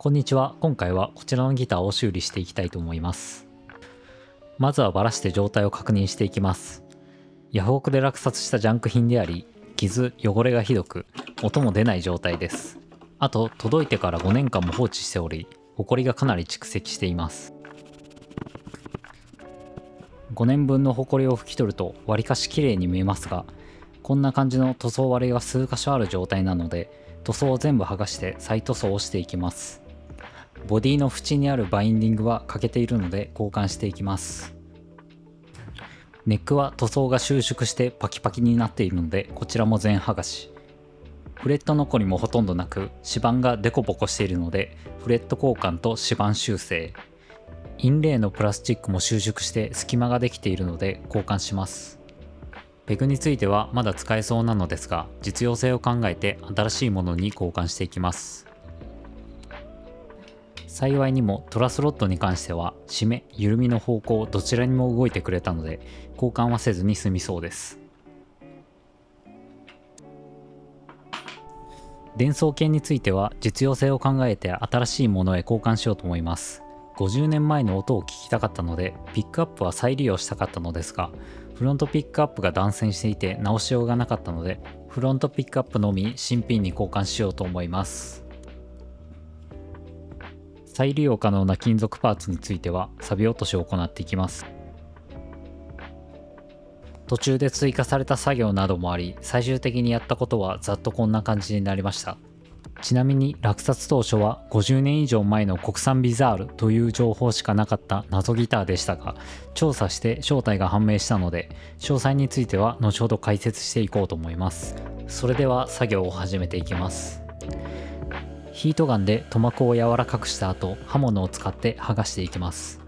こんにちは。今回はこちらのギターを修理していきたいと思います。まずはバラして状態を確認していきます。ヤフオクで落札したジャンク品であり、傷、汚れがひどく、音も出ない状態です。あと、届いてから5年間も放置しており、ホコリがかなり蓄積しています。5年分のホコリを拭き取ると、わりかし綺麗に見えますが、こんな感じの塗装割れが数箇所ある状態なので、塗装を全部剥がして再塗装をしていきます。ボディの縁にあるバインディングは欠けているので交換していきます。ネックは塗装が収縮してパキパキになっているのでこちらも全剥がし。フレット残りもほとんどなく指板がデコボコしているのでフレット交換と指板修正。インレイのプラスチックも収縮して隙間ができているので交換します。ペグについてはまだ使えそうなのですが実用性を考えて新しいものに交換していきます。幸いにもトラスロットに関しては締め、緩みの方向どちらにも動いてくれたので交換はせずに済みそうです。電装系については実用性を考えて新しいものへ交換しようと思います。50年前の音を聞きたかったのでピックアップは再利用したかったのですがフロントピックアップが断線していて直しようがなかったのでフロントピックアップのみ新品に交換しようと思います。再利用可能な金属パーツについては錆び落としを行っていきます。途中で追加された作業などもあり最終的にやったことはざっとこんな感じになりました。ちなみに落札当初は50年以上前の国産ビザールという情報しかなかった謎ギターでしたが調査して正体が判明したので詳細については後ほど解説していこうと思います。それでは作業を始めていきます。ヒートガンで塗膜を柔らかくした後刃物を使って剥がしていきます。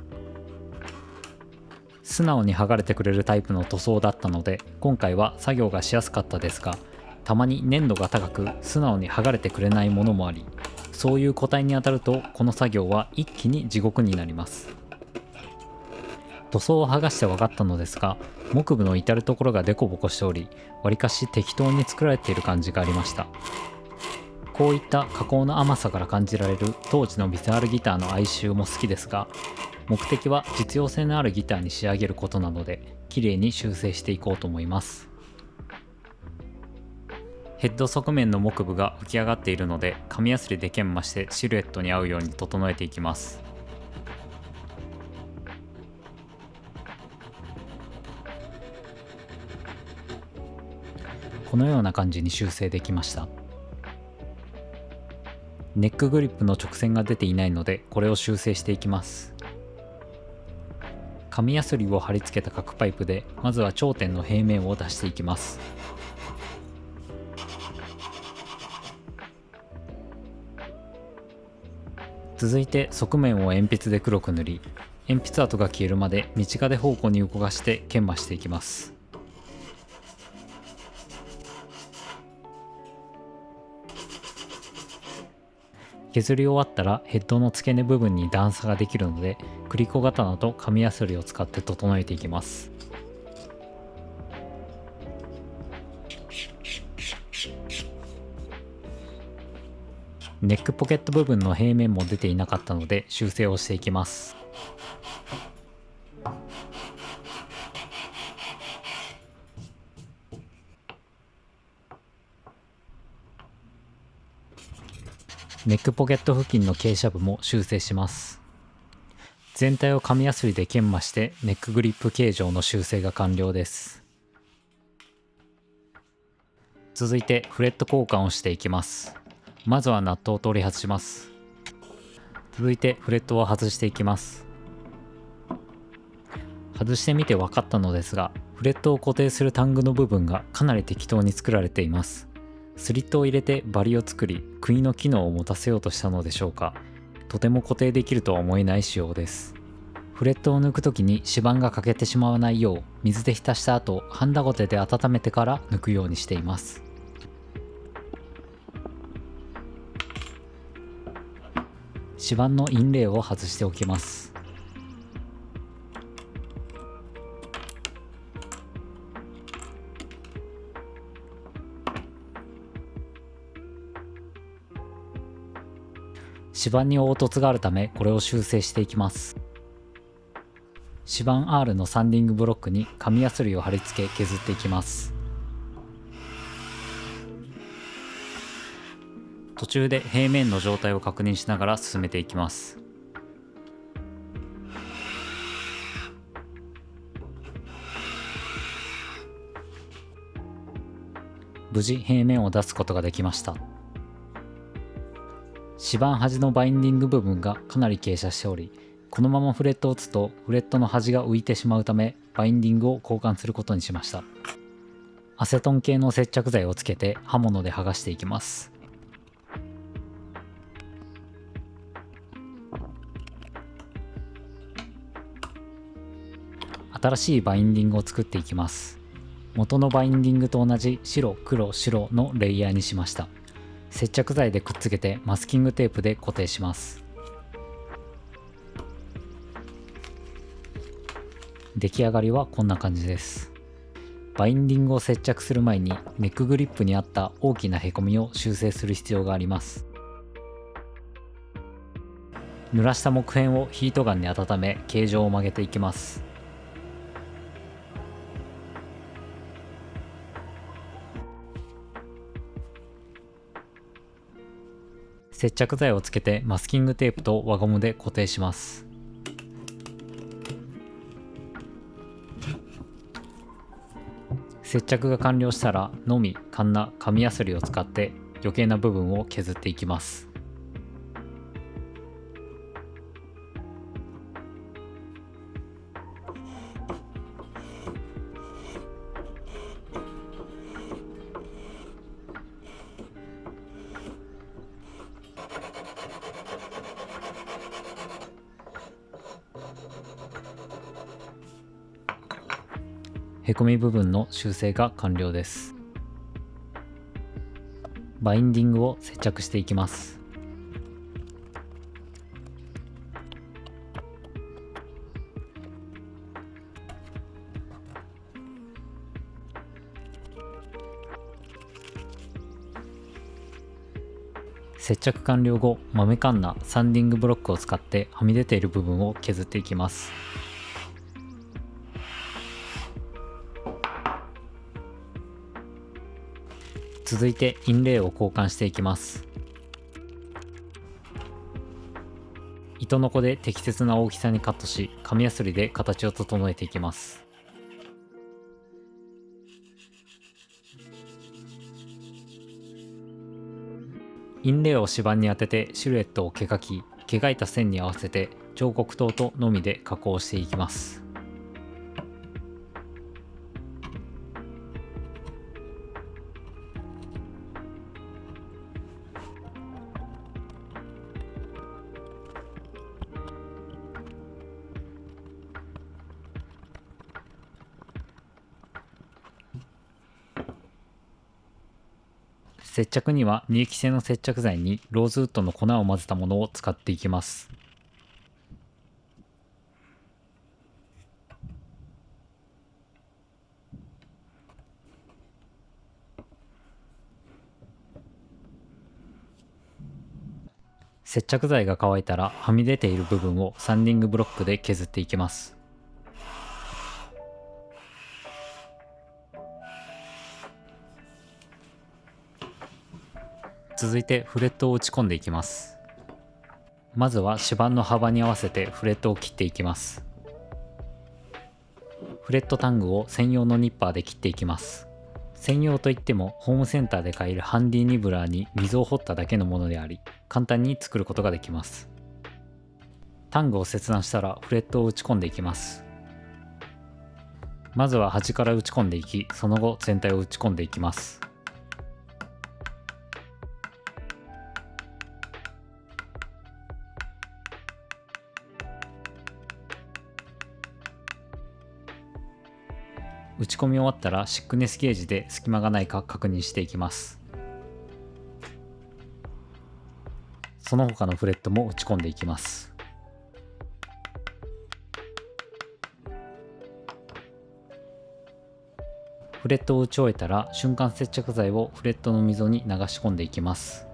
素直に剥がれてくれるタイプの塗装だったので今回は作業がしやすかったですがたまに粘度が高く素直に剥がれてくれないものもありそういう個体に当たるとこの作業は一気に地獄になります。塗装を剥がして分かったのですが木部の至る所がデコボコしておりわりかし適当に作られている感じがありました。こういった加工の甘さから感じられる当時のビザールギターの哀愁も好きですが目的は実用性のあるギターに仕上げることなので綺麗に修正していこうと思います。ヘッド側面の木部が浮き上がっているので紙やすりで研磨してシルエットに合うように整えていきます。このような感じに修正できました。ネックグリップの直線が出ていないのでこれを修正していきます。紙やすりを貼り付けた角パイプでまずは頂点の平面を出していきます。続いて側面を鉛筆で黒く塗り鉛筆跡が消えるまで道角方向に動かして研磨していきます。削り終わったらヘッドの付け根部分に段差ができるのでクリコ刀と紙やすりを使って整えていきます。ネックポケット部分の平面も出ていなかったので修正をしていきます。ネックポケット付近の傾斜部も修正します。全体を紙やすりで研磨してネックグリップ形状の修正が完了です。続いてフレット交換をしていきます。まずはナットを取り外します。続いてフレットを外していきます。外してみて分かったのですがフレットを固定するタングの部分がかなり適当に作られています。スリットを入れてバリを作り杭の機能を持たせようとしたのでしょうか。とても固定できるとは思えない仕様です。フレットを抜くときに指板が欠けてしまわないよう水で浸した後ハンダゴテで温めてから抜くようにしています。指板のインレイを外しておきます。指指板に凹凸があるためこれを修正していきます。指板 R のサンディングブロックに紙やすりを貼り付け削っていきます。途中で平面の状態を確認しながら進めていきます。無事平面を出すことができました。指板端のバインディング部分がかなり傾斜しており、このままフレットを打つとフレットの端が浮いてしまうため、バインディングを交換することにしました。アセトン系の接着剤をつけて刃物で剥がしていきます。新しいバインディングを作っていきます。元のバインディングと同じ白黒白のレイヤーにしました。接着剤でくっつけてマスキングテープで固定します。出来上がりはこんな感じです。バインディングを接着する前にネックグリップにあった大きなへこみを修正する必要があります。濡らした木片をヒートガンに温め形状を曲げていきます。接着剤をつけてマスキングテープと輪ゴムで固定します。接着が完了したらのみカンナ紙やすりを使って余計な部分を削っていきます。へこみ部分の修正が完了です。バインディングを接着していきます。接着完了後、豆カンナサンディングブロックを使ってはみ出ている部分を削っていきます。続いてインレイを交換していきます。糸のこで適切な大きさにカットし、紙やすりで形を整えていきます。インレイを指板に当ててシルエットを描き、描いた線に合わせて彫刻刀とのみで加工していきます。接着には二液性の接着剤にローズウッドの粉を混ぜたものを使っていきます。接着剤が乾いたらはみ出ている部分をサンディングブロックで削っていきます。続いてフレットを打ち込んでいきます。まずは指板の幅に合わせてフレットを切っていきます。フレットタングを専用のニッパーで切っていきます。専用といってもホームセンターで買えるハンディニブラーに溝を掘っただけのものであり、簡単に作ることができます。タングを切断したらフレットを打ち込んでいきます。まずは端から打ち込んでいき、その後全体を打ち込んでいきます。打ち込み終わったらシックネスゲージで隙間がないか確認していきます。その他のフレットも打ち込んでいきます。フレットを打ち終えたら瞬間接着剤をフレットの溝に流し込んでいきます。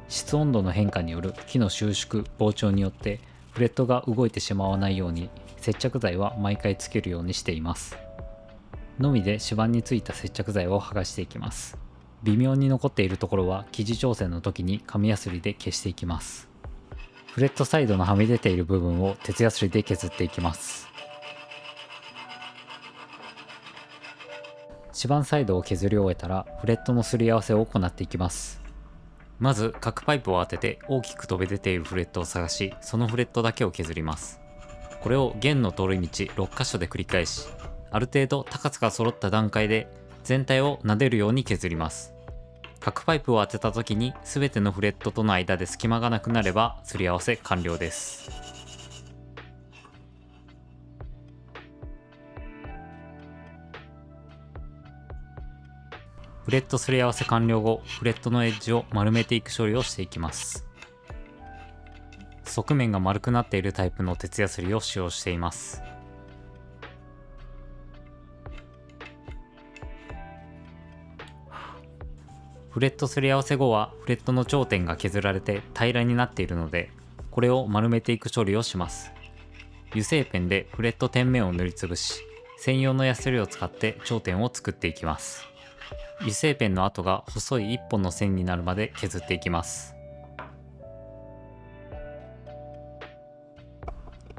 室温度の変化による木の収縮膨張によってフレットが動いてしまわないように接着剤は毎回つけるようにしています。のみで指板についた接着剤を剥がしていきます。微妙に残っているところは生地調整の時に紙やすりで消していきます。フレットサイドのはみ出ている部分を鉄やすりで削っていきます。指板サイドを削り終えたらフレットのすり合わせを行っていきます。まず角パイプを当てて大きく飛び出ているフレットを探し、そのフレットだけを削ります。これを弦の通り道6箇所で繰り返し、ある程度高さが揃った段階で全体を撫でるように削ります。角パイプを当てた時に全てのフレットとの間で隙間がなくなればすり合わせ完了です。フレットすり合わせ完了後、フレットのエッジを丸めていく処理をしていきます。側面が丸くなっているタイプの鉄やすりを使用しています。フレットすり合わせ後はフレットの頂点が削られて平らになっているので、これを丸めていく処理をします。油性ペンでフレット点面を塗りつぶし、専用のヤスリを使って頂点を作っていきます。油性ペンの跡が細い1本の線になるまで削っていきます。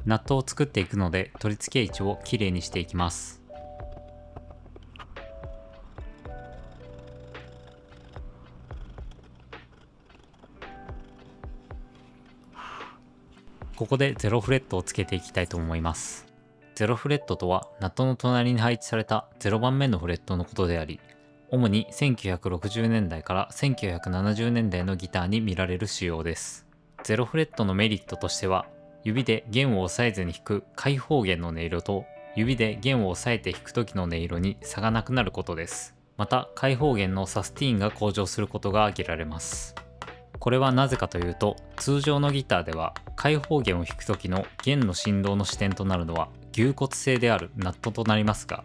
ナットを作っていくので取り付け位置をきれいにしていきます。ここでゼロフレットをつけていきたいと思います。ゼロフレットとはナットの隣に配置された0番目のフレットのことであり、主に1960年代から1970年代のギターに見られる仕様です。ゼロフレットのメリットとしては、指で弦を押さえずに弾く開放弦の音色と指で弦を押さえて弾く時の音色に差がなくなることです。また開放弦のサスティーンが向上することが挙げられます。これはなぜかというと、通常のギターでは開放弦を弾く時の弦の振動の支点となるのは牛骨製であるナットとなりますが、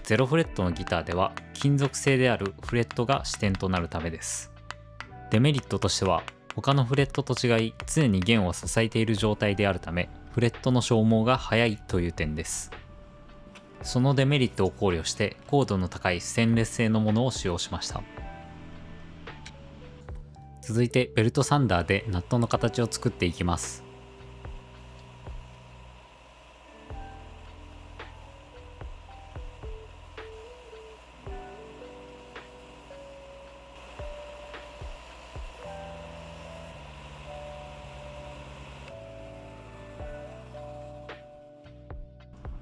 ゼロフレットのギターでは金属製であるフレットが支点となるためです。デメリットとしては、他のフレットと違い常に弦を支えている状態であるため、フレットの消耗が早いという点です。そのデメリットを考慮して高度の高いステンレス製のものを使用しました。続いてベルトサンダーでナットの形を作っていきます。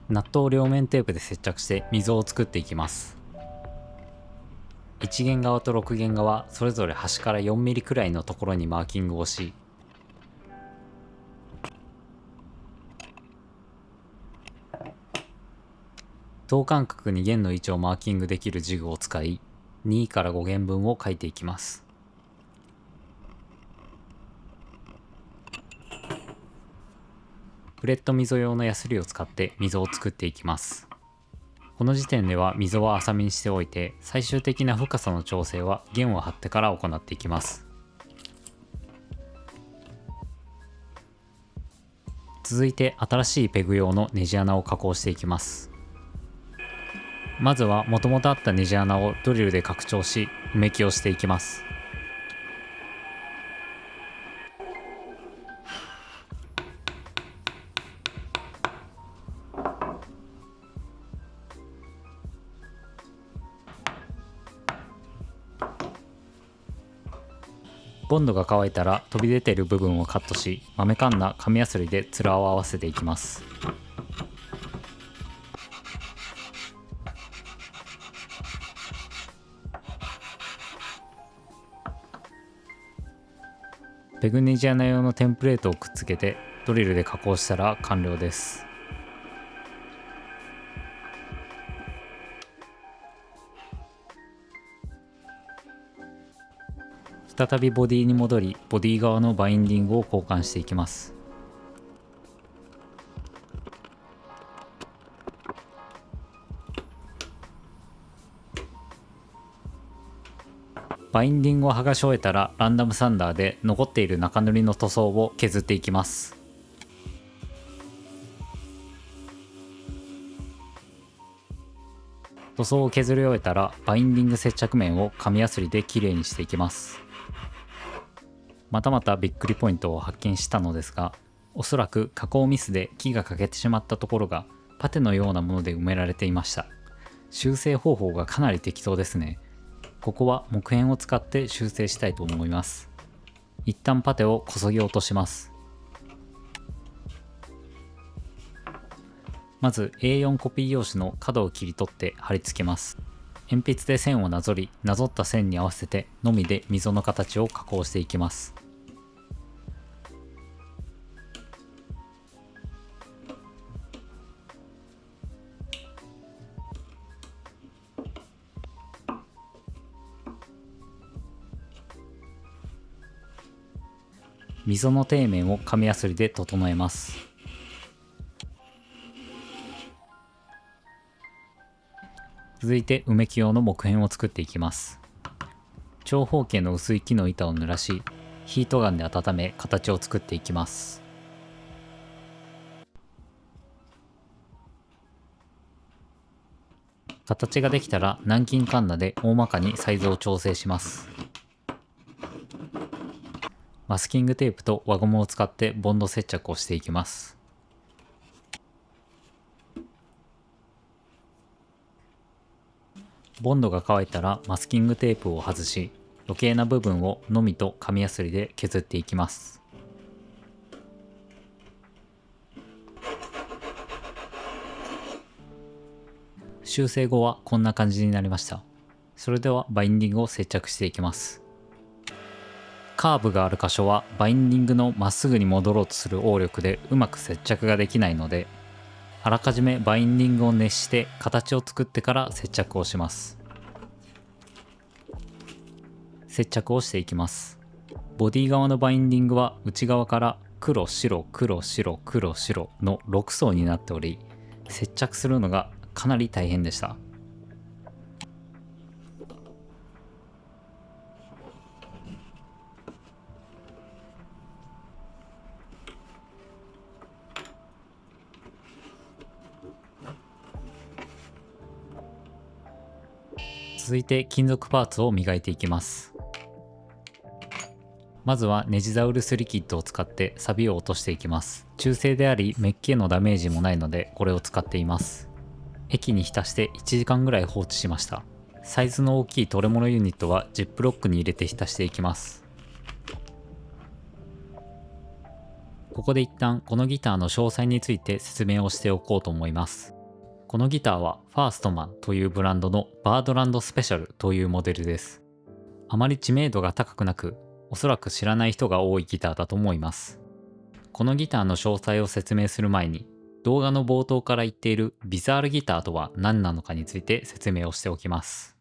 ナットを両面テープで接着して溝を作っていきます。1弦側と6弦側それぞれ端から 4mm くらいのところにマーキングをし、等間隔に弦の位置をマーキングできるジグを使い、2から5弦分を書いていきます。フレット溝用のヤスリを使って溝を作っていきます。この時点では溝は浅めにしておいて、最終的な深さの調整は弦を張ってから行っていきます。続いて新しいペグ用のネジ穴を加工していきます。まずは元々あったネジ穴をドリルで拡張し、埋め木をしていきます。ボンドが乾いたら飛び出ている部分をカットし、豆カンナ紙やすりで面を合わせていきます。ペグネジ穴用のテンプレートをくっつけてドリルで加工したら完了です。再びボディに戻り、ボディ側のバインディングを交換していきます。ババインディングを剥がし終えたらランダムサンダーで残っている中塗りの塗装を削っていきます。塗装を削り終えたらバインディング接着面を紙やすりできれいにしていきます。またまたびっくりポイントを発見したのですが、おそらく加工ミスで木が欠けてしまったところがパテのようなもので埋められていました。修正方法がかなり適当ですね。ここは木片を使って修正したいと思います。一旦パテをこそぎ落とします。まず A4 コピー用紙の角を切り取って貼り付けます。鉛筆で線をなぞり、なぞった線に合わせてのみで溝の形を加工していきます。溝の底面を紙やすりで整えます。続いて埋め木用の木片を作っていきます。長方形の薄い木の板を濡らし、ヒートガンで温め形を作っていきます。形ができたら南京カンナで大まかにサイズを調整します。マスキングテープと輪ゴムを使ってボンド接着をしていきます。ボンドが乾いたらマスキングテープを外し、余計な部分をのみと紙やすりで削っていきます。修正後はこんな感じになりました。それではバインディングを接着していきます。カーブがある箇所はバインディングのまっすぐに戻ろうとする応力でうまく接着ができないので、あらかじめバインディングを熱して形を作ってから接着をします。接着をしていきます。ボディ側のバインディングは内側から黒白黒白黒白の6層になっており、接着するのがかなり大変でした。続いて金属パーツを磨いていきます。まずはネジザウルスリキッドを使って錆を落としていきます。中性でありメッキへのダメージもないのでこれを使っています。液に浸して1時間ぐらい放置しました。サイズの大きいトレモロユニットはジップロックに入れて浸していきます。ここで一旦このギターの詳細について説明をしておこうと思います。このギターはファーストマンというブランドのバードランドスペシャルというモデルです。あまり知名度が高くなく、おそらく知らない人が多いギターだと思います。このギターの詳細を説明する前に、動画の冒頭から言っているビザールギターとは何なのかについて説明をしておきます。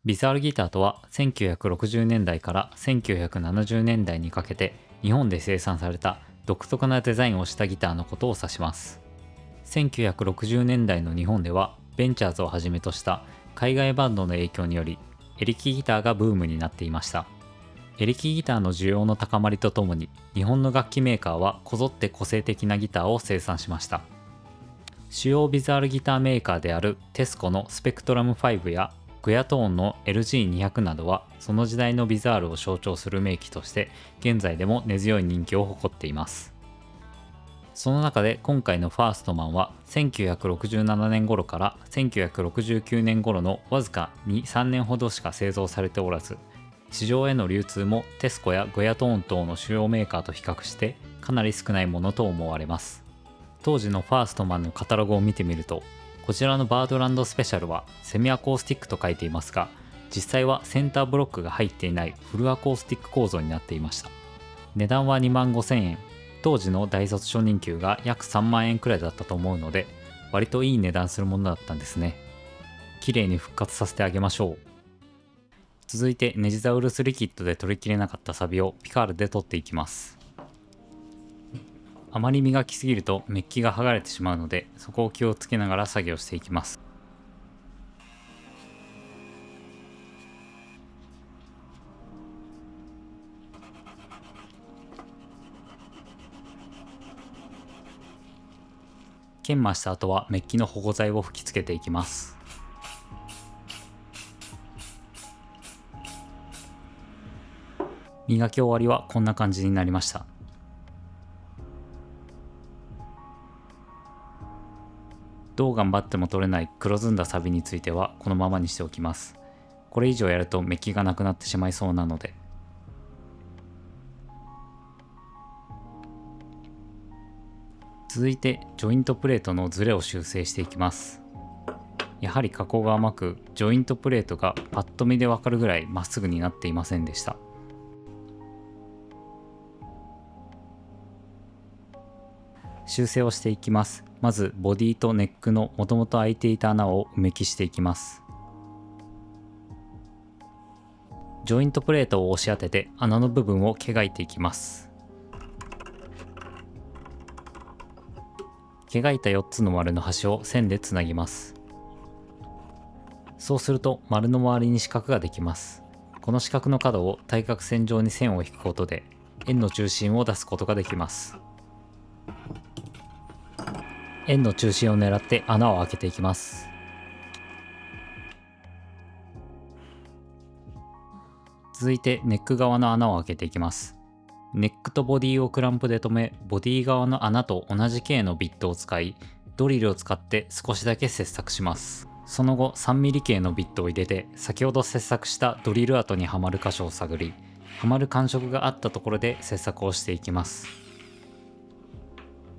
ビザールギターとは1960年代から1970年代にかけて日本で生産された独特なデザインをしたギターのことを指します。1960年代の日本ではベンチャーズをはじめとした海外バンドの影響によりエレキギターがブームになっていました。エレキギターの需要の高まりとともに日本の楽器メーカーはこぞって個性的なギターを生産しました。主要ビザールギターメーカーであるテスコのスペクトラム5やグヤトーンの LG200 などはその時代のビザールを象徴する名機として現在でも根強い人気を誇っています。その中で今回のファーストマンは1967年頃から1969年頃のわずか2、3年ほどしか製造されておらず、市場への流通もテスコやグヤトーン等の主要メーカーと比較してかなり少ないものと思われます。当時のファーストマンのカタログを見てみると、こちらのバードランドスペシャルはセミアコースティックと書いていますが、実際はセンターブロックが入っていないフルアコースティック構造になっていました。値段は25,000円。当時の大卒初任給が約3万円くらいだったと思うので、割といい値段するものだったんですね。綺麗に復活させてあげましょう。続いてネジザウルスリキッドで取りきれなかったサビをピカールで取っていきます。あまり磨きすぎるとメッキが剥がれてしまうので、そこを気をつけながら作業していきます。研磨した後はメッキの保護剤を吹き付けていきます。磨き終わりはこんな感じになりました。どう頑張っても取れない黒ずんだサビについてはこのままにしておきます。これ以上やるとメッキがなくなってしまいそうなので。続いてジョイントプレートのズレを修正していきます。やはり加工が甘く、ジョイントプレートがパッと見でわかるぐらいまっすぐになっていませんでした。修正をしていきます。まずボディとネックのもともと開いていた穴を埋め木していきます。ジョイントプレートを押し当てて穴の部分をけがいていきます。けがいた4つの丸の端を線でつなぎます。そうすると丸の周りに四角ができます。この四角の角を対角線上に線を引くことで円の中心を出すことができます。円の中心を狙って穴を開けていきます。続いてネック側の穴を開けていきます。ネックとボディをクランプで留め、ボディ側の穴と同じ径のビットを使い、ドリルを使って少しだけ切削します。その後 3mm 径のビットを入れて、先ほど切削したドリル跡にはまる箇所を探り、はまる感触があったところで切削をしていきます。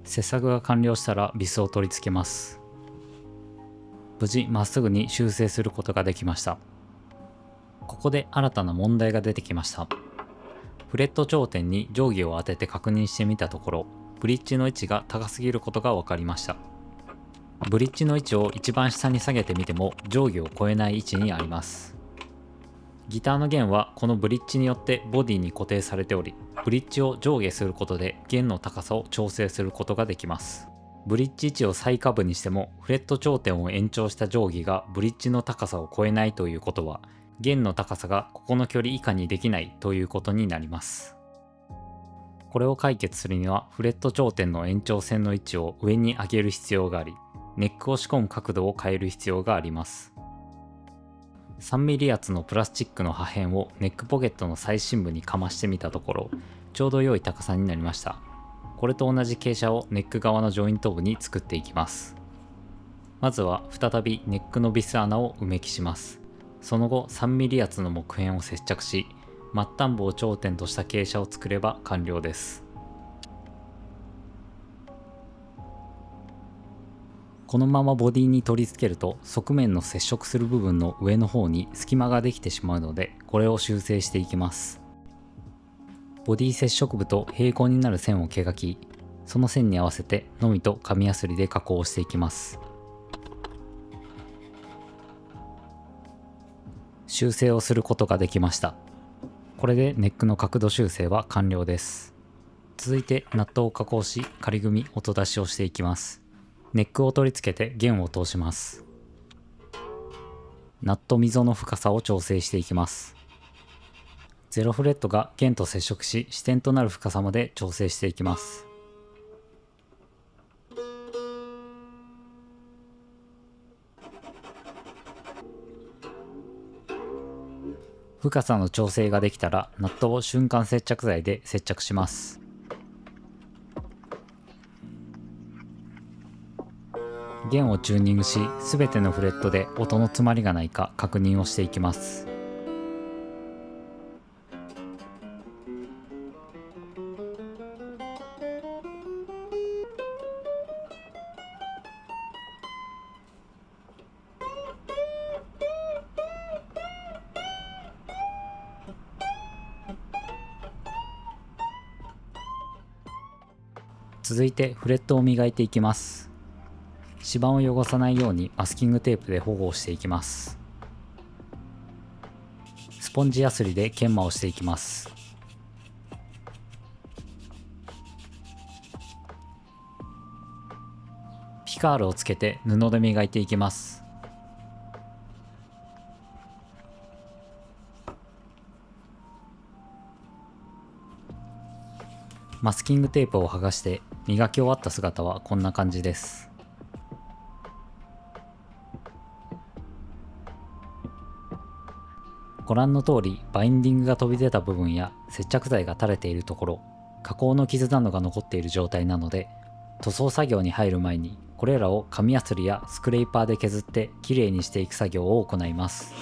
切削が完了したらビスを取り付けます。無事まっすぐに修正することができました。ここで新たな問題が出てきました。フレット頂点に定規を当てて確認してみたところ、ブリッジの位置が高すぎることが分かりました。ブリッジの位置を一番下に下げてみても定規を超えない位置にあります。ギターの弦はこのブリッジによってボディに固定されており、ブリッジを上下することで弦の高さを調整することができます。ブリッジ位置を最下部にしてもフレット頂点を延長した定規がブリッジの高さを超えないということは、弦の高さがここの距離以下にできないということになります。これを解決するにはフレット頂点の延長線の位置を上に上げる必要があり、ネックを仕込む角度を変える必要があります。3mm 厚のプラスチックの破片をネックポケットの最深部にかましてみたところ、ちょうど良い高さになりました。これと同じ傾斜をネック側のジョイント部に作っていきます。まずは再びネックのビス穴を埋め木します。その後 3mm 厚の木片を接着し、末端部を頂点とした傾斜を作れば完了です。このままボディに取り付けると側面の接触する部分の上の方に隙間ができてしまうので、これを修正していきます。ボディ接触部と平行になる線を描き、その線に合わせてのみと紙やすりで加工していきます。修正をすることができました。これでネックの角度修正は完了です。続いてナットを加工し、仮組み音出しをしていきます。ネックを取り付けて弦を通します。ナット溝の深さを調整していきます。ゼロフレットが弦と接触し支点となる深さまで調整していきます。深さの調整ができたらナットを瞬間接着剤で接着します。弦をチューニングし、すべてのフレットで音の詰まりがないか確認をしていきます。続いてフレットを磨いていきます。指板を汚さないようにマスキングテープで保護をしていきます。スポンジやすりで研磨をしていきます。ピカールをつけて布で磨いていきます。マスキングテープを剥がして磨き終わった姿はこんな感じです。ご覧の通りバインディングが飛び出た部分や接着剤が垂れているところ、加工の傷などが残っている状態なので、塗装作業に入る前にこれらを紙やすりやスクレーパーで削ってきれいにしていく作業を行います。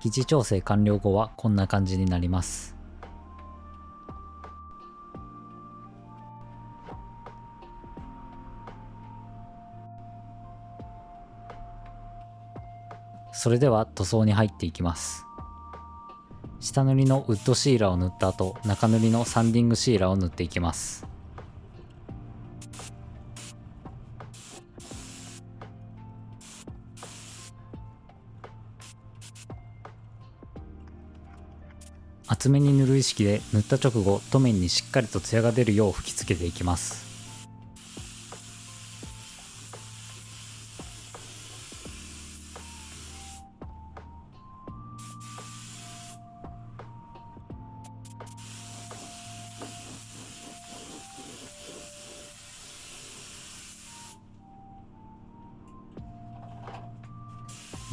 生地調整完了後はこんな感じになります。それでは塗装に入っていきます。下塗りのウッドシーラーを塗った後、中塗りのサンディングシーラーを塗っていきます。厚めに塗る意識で塗った直後、塗面にしっかりと艶が出るよう吹き付けていきます。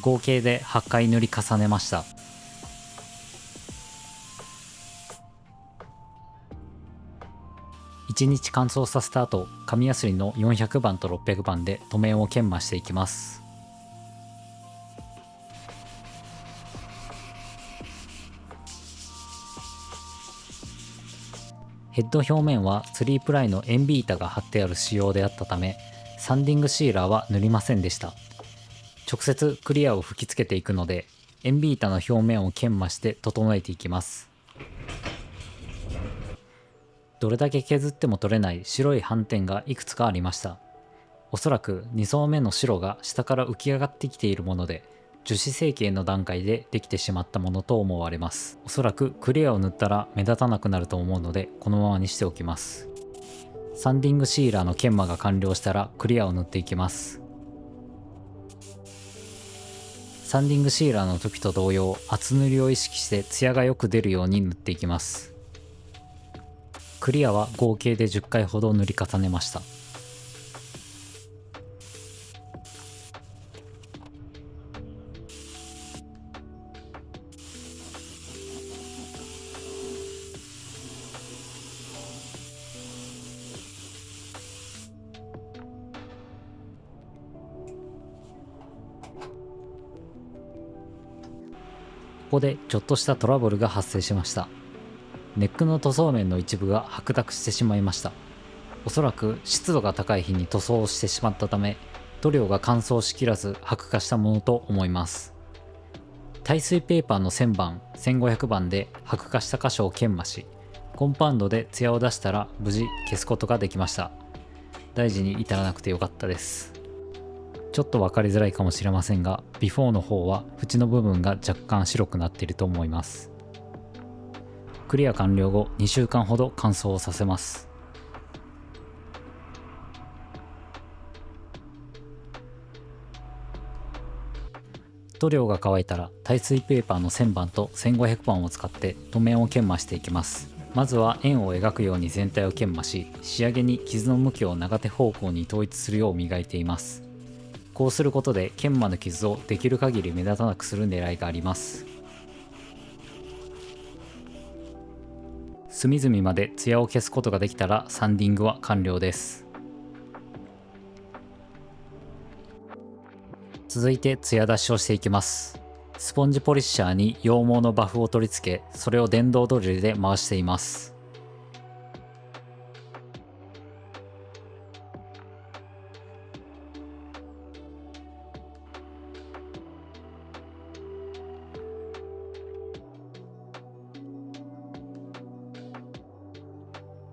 合計で8回塗り重ねました。1日乾燥させた後、紙やすりの400番と600番で塗面を研磨していきます。ヘッド表面は3プライのエンビータが貼ってある仕様であったため、サンディングシーラーは塗りませんでした。直接クリアを吹き付けていくので、エンビータの表面を研磨して整えていきます。どれだけ削っても取れない白い斑点がいくつかありました。おそらく2層目の白が下から浮き上がってきているもので、樹脂成形の段階でできてしまったものと思われます。おそらくクリアを塗ったら目立たなくなると思うので、このままにしておきます。サンディングシーラーの研磨が完了したらクリアを塗っていきます。サンディングシーラーの時と同様、厚塗りを意識して艶がよく出るように塗っていきます。クリアは合計で10回ほど塗り重ねました。ここでちょっとしたトラブルが発生しました。ネックの塗装面の一部が白濁してしまいました。おそらく湿度が高い日に塗装をしてしまったため、塗料が乾燥しきらず白化したものと思います。耐水ペーパーの1000番、1500番で白化した箇所を研磨し、コンパウンドで艶を出したら無事消すことができました。大事に至らなくてよかったです。ちょっと分かりづらいかもしれませんが、ビフォーの方は縁の部分が若干白くなっていると思います。クリア完了後2週間ほど乾燥をさせます。塗料が乾いたら耐水ペーパーの1000番と1500番を使って塗面を研磨していきます。まずは円を描くように全体を研磨し、仕上げに傷の向きを長手方向に統一するよう磨いています。こうすることで研磨の傷をできる限り目立たなくする狙いがあります。隅々まで艶を消すことができたらサンディングは完了です。続いて艶出しをしていきます。スポンジポリッシャーに羊毛のバフを取り付け、それを電動ドリルで回しています。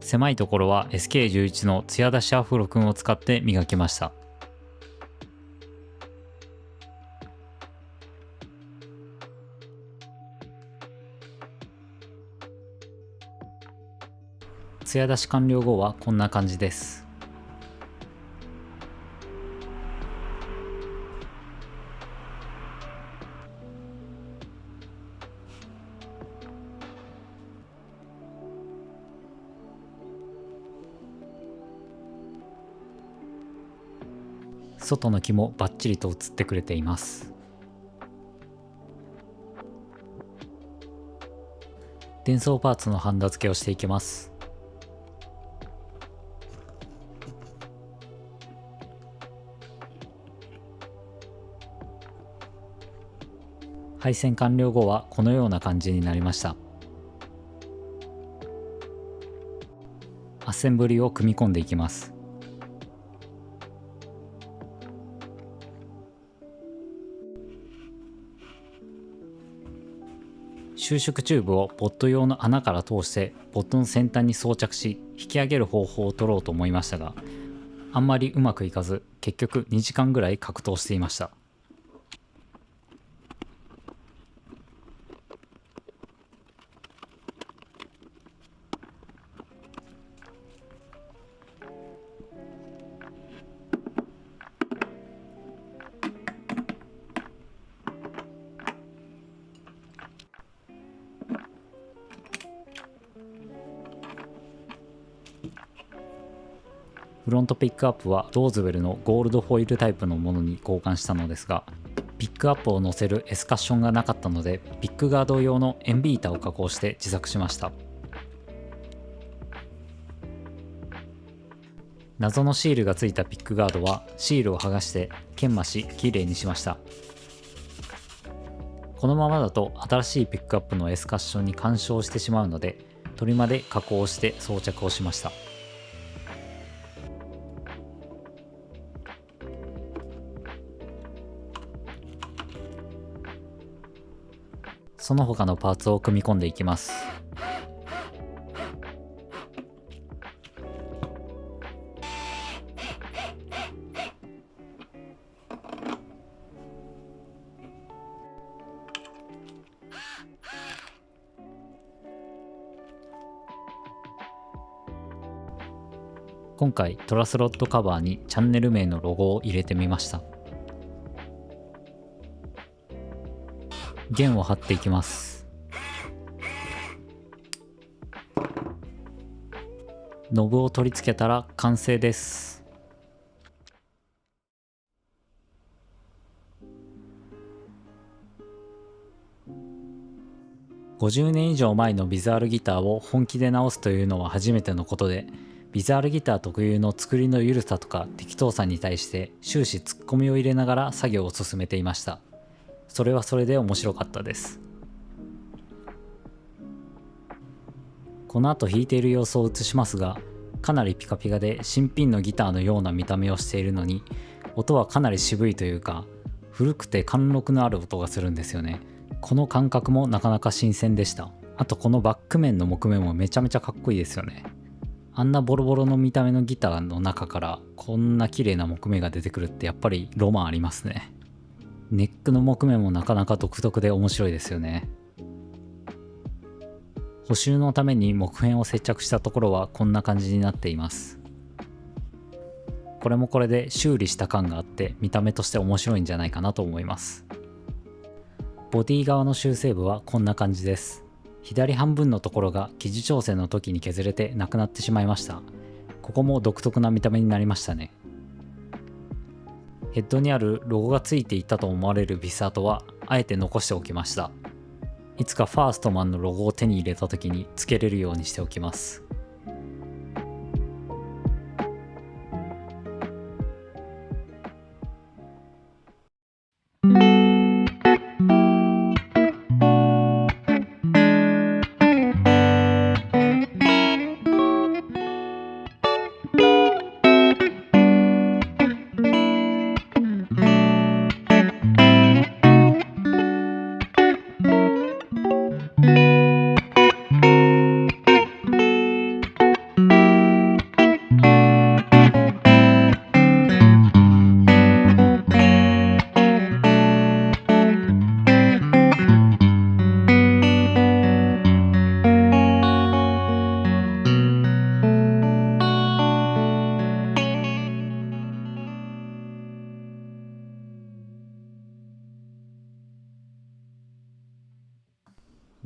狭いところは SK11 の艶出しアフロ君を使って磨きました。艶出し完了後はこんな感じです。外の木もバッチリと映ってくれています。電装パーツのハンダ付けをしていきます。配線完了後はこのような感じになりました。アッセンブリを組み込んでいきます。収縮チューブをボット用の穴から通してボットの先端に装着し、引き上げる方法を取ろうと思いましたが、あんまりうまくいかず、結局2時間ぐらい格闘していました。フロントピックアップはローズウェルのゴールドフォイルタイプのものに交換したのですが、ピックアップを乗せるエスカッションがなかったので、ピックガード用のエンビータを加工して自作しました。謎のシールがついたピックガードはシールを剥がして研磨しきれいにしました。このままだと新しいピックアップのエスカッションに干渉してしまうので、トリマで加工して装着をしました。その他のパーツを組み込んでいきます。今回トラスロットカバーにチャンネル名のロゴを入れてみました。弦を張っていきます。ノブを取り付けたら完成です。50年以上前のビザールギターを本気で直すというのは初めてのことで、ビザールギター特有の作りの緩さとか適当さに対して終始ツッコミを入れながら作業を進めていました。それはそれで面白かったです。この後弾いている様子を映しますが、かなりピカピカで新品のギターのような見た目をしているのに、音はかなり渋いというか、古くて貫禄のある音がするんですよね。この感覚もなかなか新鮮でした。あとこのバック面の木目もめちゃめちゃかっこいいですよね。あんなボロボロの見た目のギターの中からこんな綺麗な木目が出てくるってやっぱりロマンありますね。ネックの木目もなかなか独特で面白いですよね。補修のために木片を接着したところはこんな感じになっています。これもこれで修理した感があって見た目として面白いんじゃないかなと思います。ボディ側の修正部はこんな感じです。左半分のところが生地調整の時に削れてなくなってしまいました。ここも独特な見た目になりましたね。ヘッドにあるロゴがついていたと思われるビス跡はあえて残しておきました。いつかファーストマンのロゴを手に入れた時につけれるようにしておきます。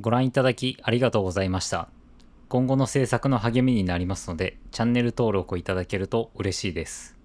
ご覧いただきありがとうございました。今後の制作の励みになりますので、チャンネル登録をいただけると嬉しいです。